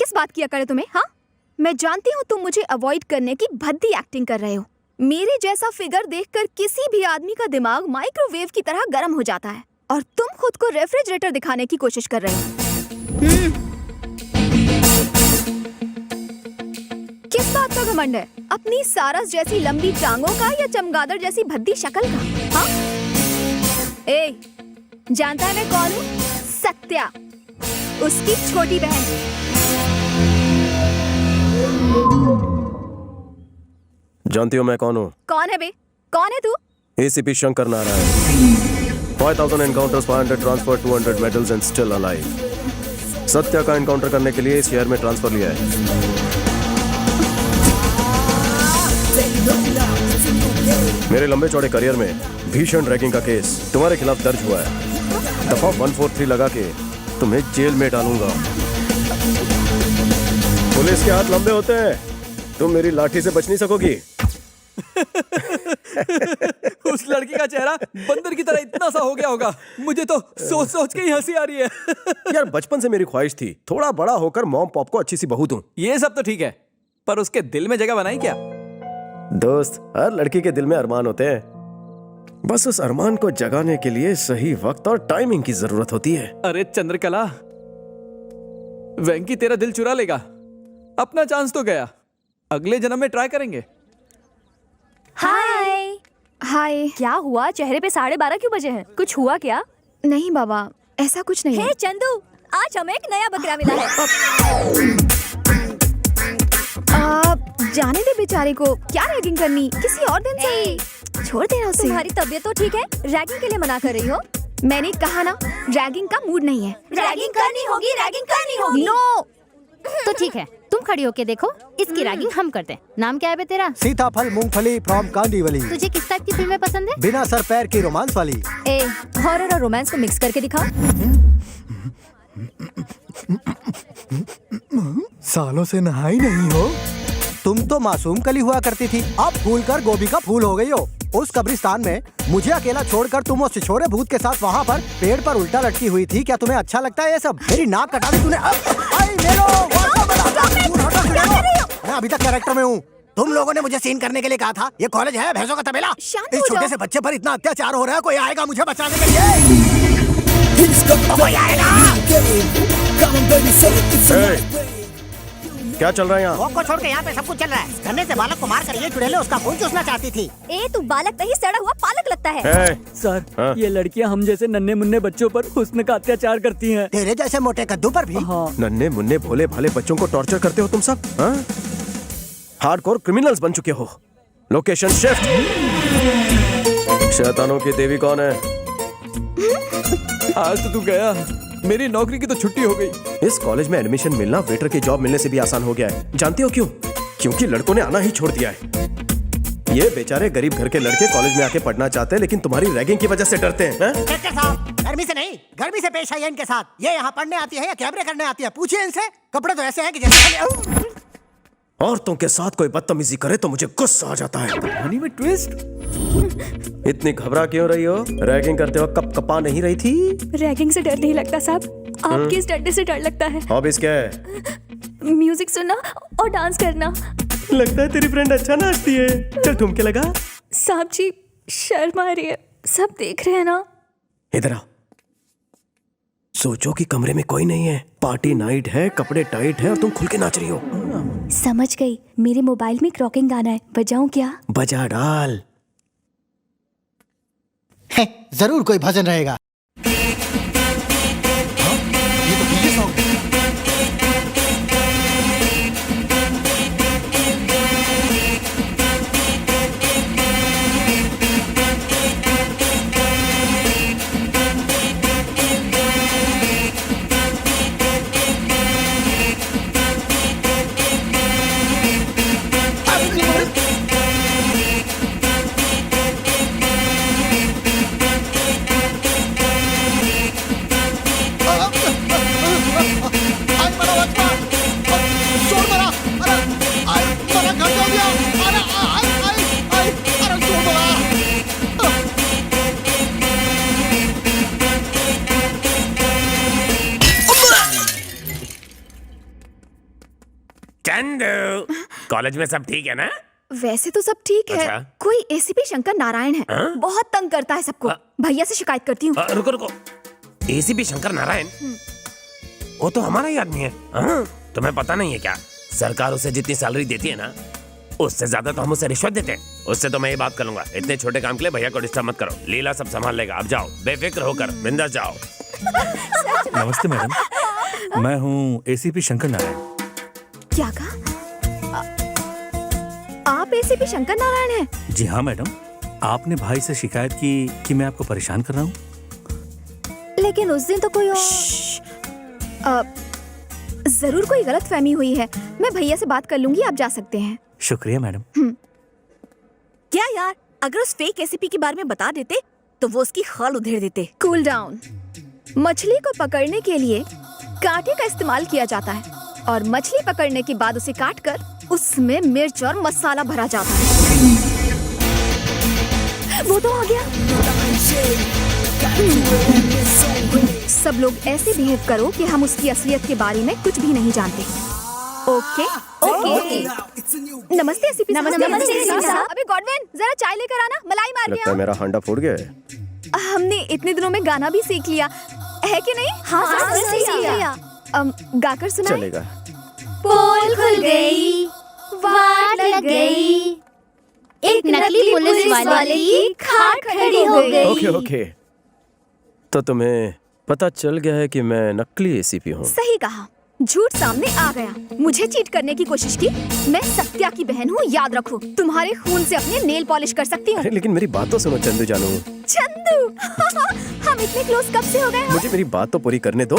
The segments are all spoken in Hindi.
किस बात की अकड़ है तुम्हें? हाँ, मैं जानती हूँ तुम मुझे अवॉइड करने की भद्दी एक्टिंग कर रहे हो। मेरे जैसा फिगर देखकर किसी भी आदमी का दिमाग माइक्रोवेव की तरह गर्म हो जाता है, और तुम खुद को रेफ्रिजरेटर दिखाने की कोशिश कर रहे हो। किस बात का घमंड है? अपनी सारस जैसी लंबी टांगों का या चमगादड़ जैसी भद्दी शक्ल का? हाँ? ए, जानता है मैं कौन हूँ? सत्या, उसकी छोटी बहन। जानती हो मैं कौन हूँ? कौन है बे? कौन है तू? ACP Shankar Narayan. 5000 encounters, 500 transfer, 200 medals and still alive. Satya का एनकाउंटर करने के लिए इस शहर में ट्रांसफर लिया है। मेरे लंबे चौड़े करियर में भीषण रैगिंग का केस तुम्हारे खिलाफ दर्ज हुआ है। दफा 143 लगा के तुम्हें जेल में डालूंगा। पुलिस के हाथ लंबे होते हैं, तुम मेरी लाठी से बच नहीं सकोगी। उस लड़की का चेहरा बंदर की तरह इतना सा हो गया होगा, मुझे तो सोच सोच के ही हंसी आ रही है। यार बचपन से मेरी ख्वाहिश थी थोड़ा बड़ा होकर मॉम पॉप को अच्छी सी बहू दूं। ये सब तो ठीक है, पर उसके दिल में जगह बनाई क्या? दोस्त, हर लड़की के दिल में अरमान होते हैं, बस उस अरमान को जगाने के लिए सही वक्त और टाइमिंग की जरूरत होती है। अरे चंद्रकला, वेंकी तेरा दिल चुरा लेगा। अपना चांस तो गया, अगले जन्म में ट्राई करेंगे। हाय। हाय। क्या हुआ? चेहरे पे 12:30 क्यों बजे हैं? कुछ हुआ क्या? नहीं बाबा, ऐसा कुछ नहीं है। हे चंदू, आज हमें एक नया बकरा मिला है। जाने दे बेचारे को, क्या रैगिंग करनी, किसी और दिन से छोड़ देना उसे। तुम्हारी तबीयत तो ठीक है? रैगिंग के लिए मना कर रही हो? मैंने कहा ना, रैगिंग का मूड नहीं है। रैगिंग करनी होगी, रैगिंग करनी होगी। नो। तो ठीक है, तुम खड़ी होके देखो, इसकी रैगिंग हम करते हैं। नाम क्या है बे तेरा? सीताफल मूंगफली फ्रॉम कांदीवली। तुझे किस टाइप की फिल्में पसंद है? बिना सर पैर की रोमांस वाली। ए, हॉरर और रोमांस को मिक्स करके दिखाओ। सालों से नहाई नहीं हो? तुम तो मासूम कली हुआ करती थी, अब फूल कर गोभी का फूल हो गई हो। उस कब्रिस्तान में मुझे अकेला छोड़कर तुम उस छिछोरे भूत के साथ वहाँ पर पेड़ पर उल्टा लटकी हुई थी। क्या तुम्हें अच्छा लगता है ये सब? मेरी नाक कटा दी तूने। मैं अभी तक कैरेक्टर में हूँ। तुम लोगों ने मुझे सीन करने के लिए कहा था। ये कॉलेज है भैंसों का तबेला? इस छोटे से बच्चे पर इतना अत्याचार हो रहा है, कोई आएगा मुझे बचाने के लिए? कोई आएगा? क्या चल रहा है यहाँ? वॉक को छोड़ के यहाँ पे सब कुछ चल रहा है। गन्ने से बालक को मार कर ये चुड़ैले उसका खून चूसना चाहती थी। ए, तू बालक नहीं, सड़ा हुआ पालक लगता है। सर, हाँ? ये लड़कियाँ हम जैसे नन्हे मुन्ने बच्चों पर हुस्न का अत्याचार करती हैं। तेरे जैसे मोटे कद्दू पर भी। हाँ। नन्हे मुन्ने भोले भाले बच्चों को टॉर्चर करते हो तुम सब, हाँ? हार्डकोर क्रिमिनल्स बन चुके हो। Location shift. शैतानों की देवी कौन है? आज तो तू गया, मेरी नौकरी की तो छुट्टी हो गई। इस कॉलेज में एडमिशन मिलना वेटर की जॉब मिलने से भी आसान हो गया है। जानती हो क्यों? क्योंकि लड़कों ने आना ही छोड़ दिया है। ये बेचारे गरीब घर के लड़के कॉलेज में आके पढ़ना चाहते हैं, लेकिन तुम्हारी रैगिंग की वजह से डरते हैं। डॉक्टर साहब, गर्मी से नहीं, गर्मी से पेश आई है इनके साथ। ये यहाँ पढ़ने आती है या कैमरे करने आती है? पूछिए इनसे। कपड़े तो ऐसे हैं कि जैसे औरतों के साथ कोई बदतमीजी करे तो मुझे गुस्सा आ जाता है। कहानी में ट्विस्ट। इतनी घबरा क्यों रही हो? रैगिंग करते वक्त कप कपा नहीं रही थी? रैगिंग से डर नहीं लगता साहब, आपके इस डंडे से डर लगता है। हॉबीज क्या है? म्यूजिक सुनना और डांस करना। लगता है तेरी फ्रेंड अच्छा नाचती है। चल ठुमके लगा। साहब जी, शर्म आ रही है, सब देख रहे हैं ना। इधर आ। सोचो कि कमरे में कोई नहीं है, पार्टी नाइट है, कपड़े टाइट है और तुम खुल के नाच रही हो। समझ गई, मेरे मोबाइल में क्रॉकिंग गाना है, बजाऊं क्या? बजा डाल। जरूर कोई भजन रहेगा। चंदू, कॉलेज में सब ठीक है ना? वैसे तो सब ठीक है। अच्छा? कोई एसीपी शंकर नारायण है, हाँ? बहुत तंग करता है सबको। भैया से शिकायत करती हूँ। रुको रुको, एसीपी शंकर नारायण, वो तो हमारा ही आदमी है। हाँ? तुम्हें पता नहीं है क्या? सरकार उसे जितनी सैलरी देती है ना, उससे ज्यादा तो हम उसे रिश्वत देते हैं। उससे तो मैं ये बात कर लूंगा। इतने छोटे काम के लिए भैया को डिस्टर्ब मत करो। लीला सब संभाल लेगा। अब जाओ, बेफिक्र होकर बिंदास जाओ। नमस्ते मैडम, मैं हूँ एसीपी शंकर नारायण। क्या कहा? आप एसीपी शंकर नारायण हैं? जी हाँ मैडम, आपने भाई से शिकायत की कि मैं आपको परेशान कर रहा हूँ। लेकिन उस दिन तो कोई जरूर कोई गलत फहमी हुई है। मैं भैया से बात कर लूंगी, आप जा सकते हैं। शुक्रिया मैडम। क्या यार, अगर उस फेक एसीपी के बारे में बता देते तो वो उसकी खाल उधेड़ देते। Cool down. मछली को पकड़ने के लिए कांटे का इस्तेमाल किया जाता है और मछली पकड़ने के बाद उसे काटकर उसमें मिर्च और मसाला भरा जाता है। वो तो आ गया। सब लोग ऐसे बिहेव करो कि हम उसकी असलियत के बारे में कुछ भी नहीं जानते। Okay okay. नमस्ते एसीपी साहब। नमस्ते साहब। अबे गॉडविन, जरा चाय लेकर आना, मलाई मार लगता है गया। मेरा हांडा फूट गया है। हमने इतने दिनों में गाना भी सीख लिया है कि नहीं? हाँ, सीख लिया। गाकर सुनाए। चलेगा। पोल खुल गई, वाट लग गई, एक नकली पुलिस वाले की खाट खड़ी हो गई। Okay okay. तो तुम्हें पता चल गया है कि मैं नकली एसीपी हूँ। सही कहा, झूठ सामने आ गया। मुझे चीट करने की कोशिश की। मैं सत्या की बहन हूँ, याद रखो। तुम्हारे खून से अपने नेल पॉलिश कर सकती हूँ। अरे लेकिन मेरी बात तो सुनो चंदू जानू। चंदू हम इतने क्लोज कब से हो गए? मुझे मेरी बात तो पूरी करने दो।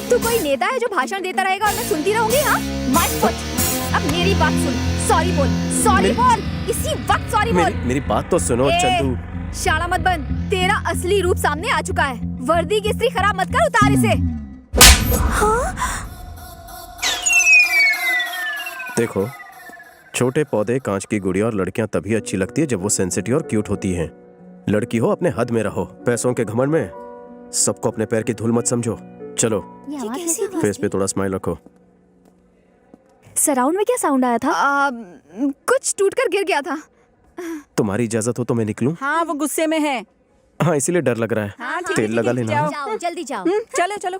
तू कोई नेता है जो भाषण देता रहेगा और मैं सुनती रहूंगी? हाँ, माय फुट। अब मेरी बात सुन। सॉरी बोल, सॉरी बोल, इसी वक्त सॉरी बोल। मेरी बात तो सुनो चंदू। शाला मत बन, तेरा असली रूप सामने आ चुका है। वर्दी की इस्त्री खराब मत कर, उतार इसे। हाँ? देखो, छोटे पौधे, कांच की गुड़िया और लड़कियां तभी अच्छी लगती है जब वो सेंसिटिव और क्यूट होती हैं। लड़की हो, अपने हद में रहो। पैसों के घमंड में सबको अपने पैर की धूल मत समझो। चलो, फेस पे थोड़ा स्माइल रखो। सराउंड में क्या साउंड आया था? कुछ टूटकर गिर गया था। तुम्हारी इजाजत हो तो मैं निकलूं? हाँ, वो गुस्से में है। हाँ, इसीलिए डर लग रहा है। हाँ, तेल लगा लेना। जाओ, जल्दी जाओ। चलो चलो।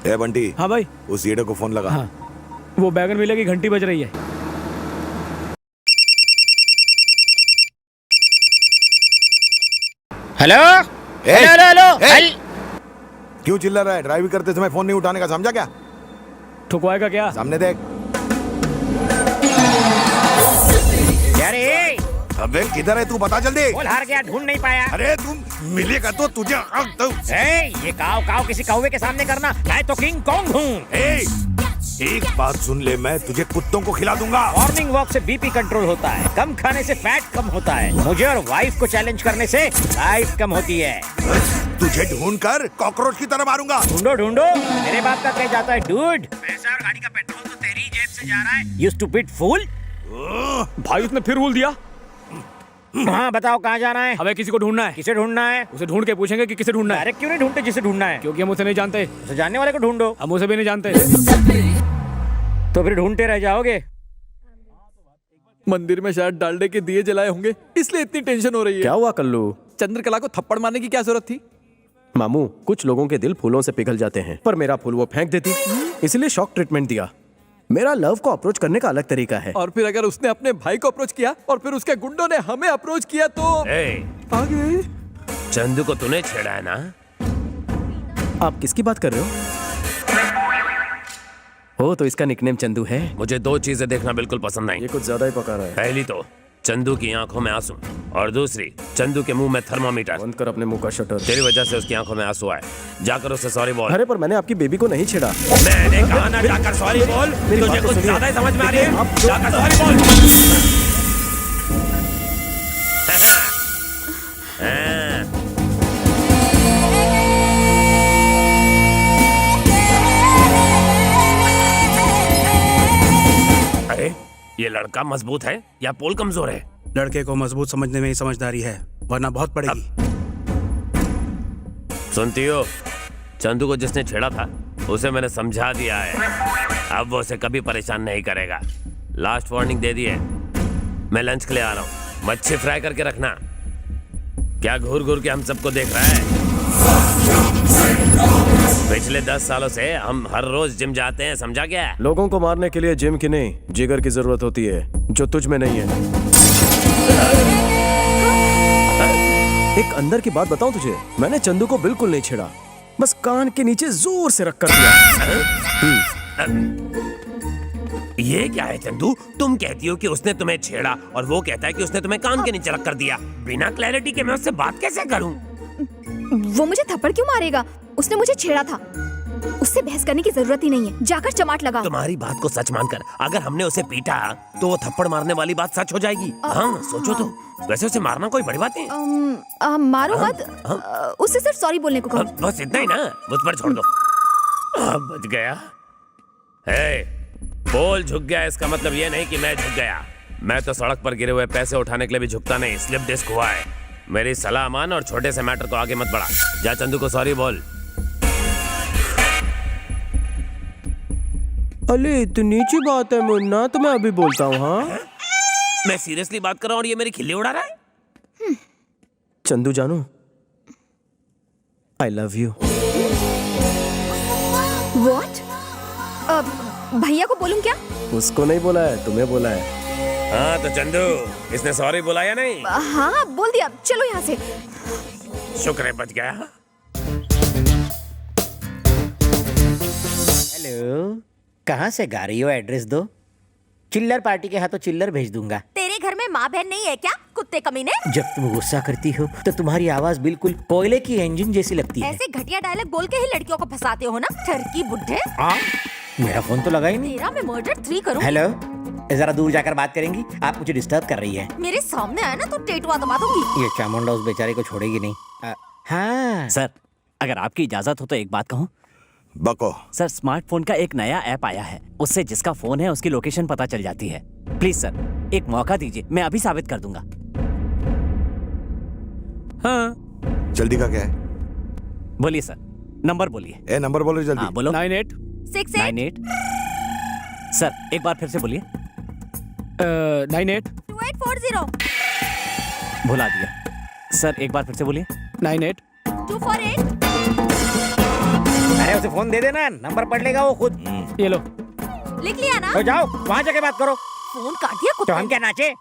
ए बंटी। हाँ भाई। उस ईडो को फोन लगा। हाँ, वो बैगन मिले की घंटी बज रही है। हेलो ए, हेलो हेलो ए, क्यों चिल्ला रहा है? ड्राइव करते समय फोन नहीं उठाने का, समझा क्या? ठुकवाएगा क्या? सामने देख। अरे अबे किधर है तू? बता जल्दी। बोल, हार गया, ढूंढ नहीं पाया। अरे तुम मिलेगा तो तुझे ये काव काव किसी कौवे के सामने करना। मैं तो किंग कॉन्ग हूँ। एक बात सुन ले, मैं तुझे कुत्तों को खिला दूंगा। मॉर्निंग वॉक से बीपी कंट्रोल होता है, कम खाने से फैट कम होता है, मुझे और वाइफ को चैलेंज करने से लाइफ कम होती है। तुझे ढूंढ कर कॉकरोच की तरह मारूंगा। ढूंढो ढूंढो, मेरे बाप का कह जाता है डूड। पैसा और गाड़ी का पेट्रोल तो तेरी जेब से जा रहा है। यू स्टूपिड फूल। भाई उसने फिर बोल दिया। हाँ बताओ, कहाँ जाना है? हमें किसी को ढूंढना है। किसे ढूंढना है? उसे ढूंढ के पूछेंगे कि किसे ढूंढना है। डायरेक्ट क्यों नहीं ढूंढते जिसे ढूंढना है? क्योंकि हम उसे नहीं जानते। उसे जानने वाले को ढूंढो। हम उसे भी नहीं जानते। तो फिर ढूंढते रह जाओगे। मंदिर में शायद डालडे के दिए जलाए होंगे, इसलिए इतनी टेंशन हो रही है। क्या हुआ कल्लू? चंद्रकला को थप्पड़ मारने की क्या जरूरत थी? मामू, कुछ लोगों के दिल फूलों से पिघल जाते हैं, पर मेरा फूल वो फेंक देती, इसलिए शॉक ट्रीटमेंट दिया। मेरा लव को अप्रोच करने का अलग तरीका है। और फिर अगर उसने अपने भाई को अप्रोच किया और फिर उसके गुंडों ने हमें अप्रोच किया तो आगे। चंदू को तूने छेड़ा है ना? आप किसकी बात कर रहे हो? तो इसका निकनेम चंदू है। मुझे दो चीजें देखना बिल्कुल पसंद नहीं। ये कुछ ज्यादा ही पका रहा है। पहली तो चंदू की आंखों में आंसू, और दूसरी चंदू के मुंह में थर्मामीटर। बंद कर अपने मुंह का शटर। तेरी वजह से उसकी आंखों में आंसू आए। जाकर उससे सॉरी बोल। अरे पर मैंने आपकी बेबी को नहीं छेड़ा। मैंने कहा ना, जाकर सॉरी बोल। तुझे कुछ ज्यादा ही समझ में आ रही है। जाकर सॉरी बोल। अरे ये लड़का मजबूत है या पोल कमजोर है? लड़के को मजबूत समझने में ही समझदारी है, वरना बहुत पड़ेगी। सुनती हो, चंदू को जिसने छेड़ा था उसे मैंने समझा दिया है, अब वो उसे कभी परेशान नहीं करेगा। लास्ट वार्निंग दे दी है। मैं लंच के लिए आ रहा हूँ, मच्छी फ्राई करके रखना। क्या घूर घूर के हम सबको देख रहा है? पिछले 10 सालों से हम हर रोज जिम जाते हैं, समझा क्या? लोगों को मारने के लिए जिम की नहीं, जिगर की जरूरत होती है, जो तुझ में नहीं है। एक अंदर की बात बताऊं तुझे, मैंने चंदू को बिल्कुल नहीं छेड़ा, बस कान के नीचे जोर से रख कर दिया। ये क्या है चंदू? तुम कहती हो कि उसने तुम्हें छेड़ा और वो कहता है कि उसने तुम्हें कान के नीचे रख कर दिया। बिना क्लैरिटी के मैं उससे बात कैसे करूं? वो मुझे थप्पड़ क्यों मारेगा? उसने मुझे छेड़ा था, उससे बहस करने की जरूरत ही नहीं है। जाकर चमाट लगा। तुम्हारी बात को सच मानकर अगर हमने उसे पीटा तो वो थप्पड़ मारने वाली बात सच हो जाएगी। हाँ सोचो तो। वैसे उसे मारना कोई बड़ी बात नहीं। मारो मत। उससे सिर्फ सॉरी बोलने को कहो। बस इतना ही ना, मुझ पर छोड़ दो। बच गया। पोल झुक गया, इसका मतलब ये नहीं कि मैं झुक गया। मैं तो सड़क पर गिरे हुए पैसे उठाने के लिए भी झुकता नहीं। स्लिप डिस्क हुआ है। मेरी सलाह मान और छोटे से मैटर को आगे मत बढ़ा। जा चंदू को सॉरी बोल। अले इतनी सी बात है मुन्ना, तो मैं अभी बोलता हूँ। हाँ मैं सीरियसली बात कर रहा हूँ और ये मेरी खिल्ली उड़ा रहा है। चंदू जानू, आई लव यू। What? भैया को बोलूं क्या? उसको नहीं बोला है, तुम्हें बोला है। हाँ तो चंदू, इसने सॉरी बोला या नहीं? हाँ बोल दिया। चलो यहाँ से। शुक्र है बच गया। हेलो, कहाँ से गा रही हो? एड्रेस दो। चिल्लर पार्टी के हाथों चिल्लर भेज दूंगा। तेरे घर में माँ बहन नहीं है क्या, कुत्ते कमीने? जब तुम गुस्सा करती हो तो तुम्हारी आवाज बिल्कुल कोयले की इंजन जैसी लगती है। ऐसे घटिया डायलॉग बोल के ही लड़कियों को फंसाते हो ना, ठरकी बुड्ढे। मेरा फोन तो लगा ही नहीं। तेरा मैं मर्डर 3 करूँ। हेलो, जरा दूर जाकर बात करेंगी? आप मुझे डिस्टर्ब कर रही है। मेरे सामने आया ना तो टेटुआ दबा दूंगी। ये चामुंडा उस बेचारे को छोड़ेगी नहीं। हाँ सर, अगर आपकी इजाजत हो तो एक बात कहूँ। बको। सर, स्मार्टफोन का एक नया ऐप आया है, उससे जिसका फोन है उसकी लोकेशन पता चल जाती है। प्लीज सर, एक मौका दीजिए, मैं अभी साबित कर दूंगा। हाँ जल्दी का क्या है? बोलिए सर, नंबर बोलिए। नंबर बोलो जल्दी। हाँ बोलो। 9868 सर एक बार फिर से बोलिए। 2840 भुला दिया। सर एक बार फिर से बोलिए। 248। अरे उसे फोन दे देना, नंबर पढ़ लेगा वो खुद। ये लो। लिख लिया ना? तो जाओ वहाँ जाके बात करो। फोन काट दिया कुत्ते तो हम क्या नाचे?